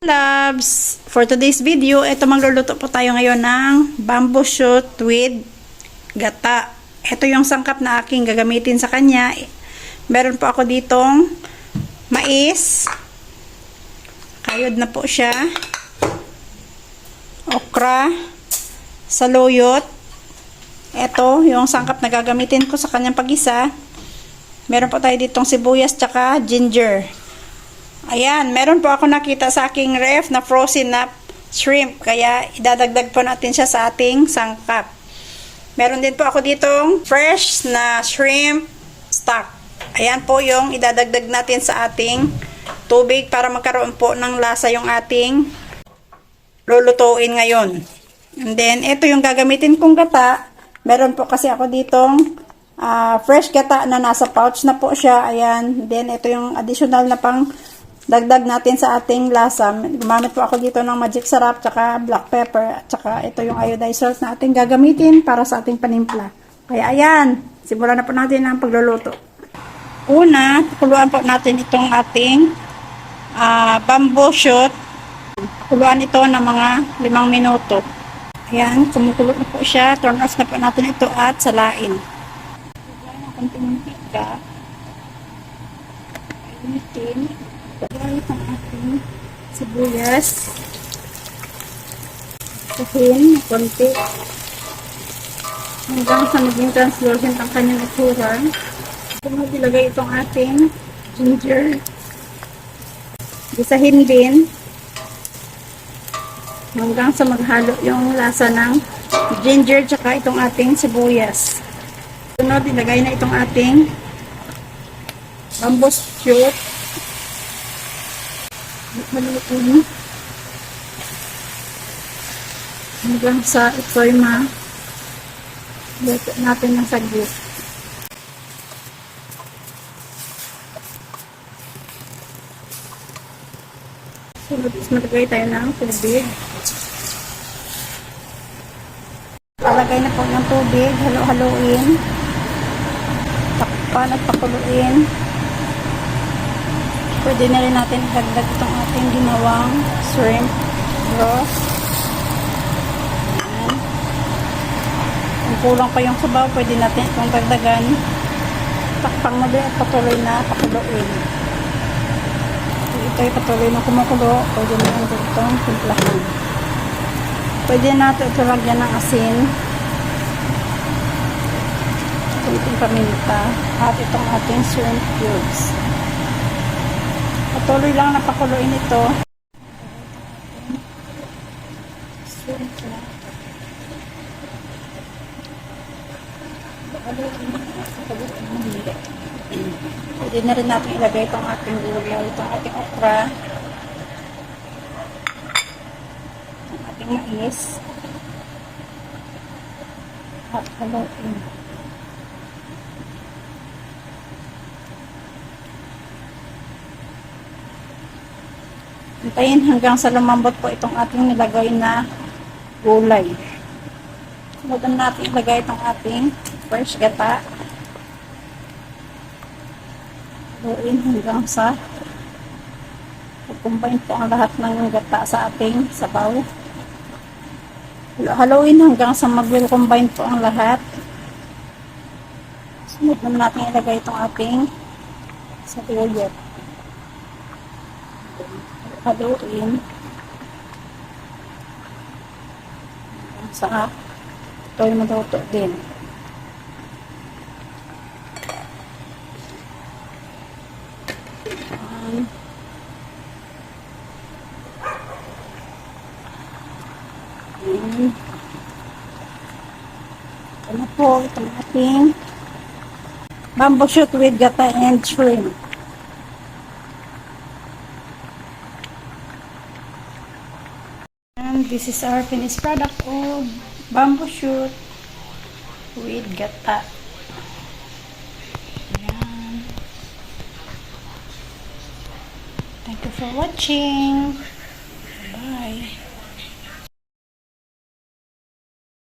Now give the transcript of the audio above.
Loves, for today's video, ito magluluto po tayo ngayon ng bamboo shoot with gata. Ito yung sangkap na aking gagamitin sa kanya. Meron po ako ditong mais. Kayod na po siya. Okra. Saluyot. Ito yung sangkap na gagamitin ko sa kanyang pag-isa. Meron po tayo ditong sibuyas tsaka ginger. Ayan, meron po ako nakita sa aking ref na frozen na shrimp. Kaya idadagdag po natin siya sa ating sangkap. Meron din po ako ditong fresh na shrimp stock. Ayan po yung idadagdag natin sa ating tubig para magkaroon po ng lasa yung ating lulutuin ngayon. And then, ito yung gagamitin kong gata. Meron po kasi ako ditong fresh gata na nasa pouch na po siya. Ayan. Then, ito yung additional na pang dagdag natin sa ating lasa. Gumamit po ako dito ng magic sarap, tsaka black pepper, tsaka ito yung iodized salt na ating gagamitin para sa ating panimpla. Kaya ayan, simulan na po natin ang pagluluto. Una, pakuluan po natin itong ating bamboo shoot. Pakuluan ito ng mga 5 minuto. Ayan, kumukulo na po siya. Turn off na po natin ito at salain. Ayan, ang konting mantika. Ayan, pagkakit ang ating sibuyas, kuhin, konti, hanggang sa maging translucent ang kanyang itsura. Kung ilagay itong ating ginger, gisahin din, hanggang sa maghalo yung lasa ng ginger tsaka itong ating sibuyas. Sunod, ilagay na itong ating bamboo shoot. Haluin hanggang sa ito'y luto natin ng saglit. Sunod is maglagay tayo ng tubig. Palagay na po ng tubig, halo-haloin, takpan at pakuluin. Pwede na rin natin idagdag itong ating ginawang shrimp broth. Ayan. Kung kulang pa yung sabaw, pwede natin itong dagdagan. Takpang mo din at patuloy na pakuluin. Kung ito'y patuloy na kumukulo, pwede natin itong timplahan. Pwede natin ito lagyan ng asin, itong paminta, at itong ating shrimp cubes. Patuloy lang na pakuluin ito. Pwede na rin natin ilagay itong ating gulay, itong ating okra, itong ating mais, at haluin. Hintayin hanggang sa lumambot po itong ating nilagay na gulay. Sunod natin ilagay itong ating fresh gata. Haluin hanggang sa combine po ang lahat ng gata sa ating sabaw. Haluin hanggang sa mag-combine po ang lahat. Sunod natin ilagay itong ating saluyot. Haluin sa ito'y maluto din. Ano po itong ating bamboo shoot with gata and shrimp. This is our finished product of bamboo shoot with gata. Ayan. Thank you for watching. Bye.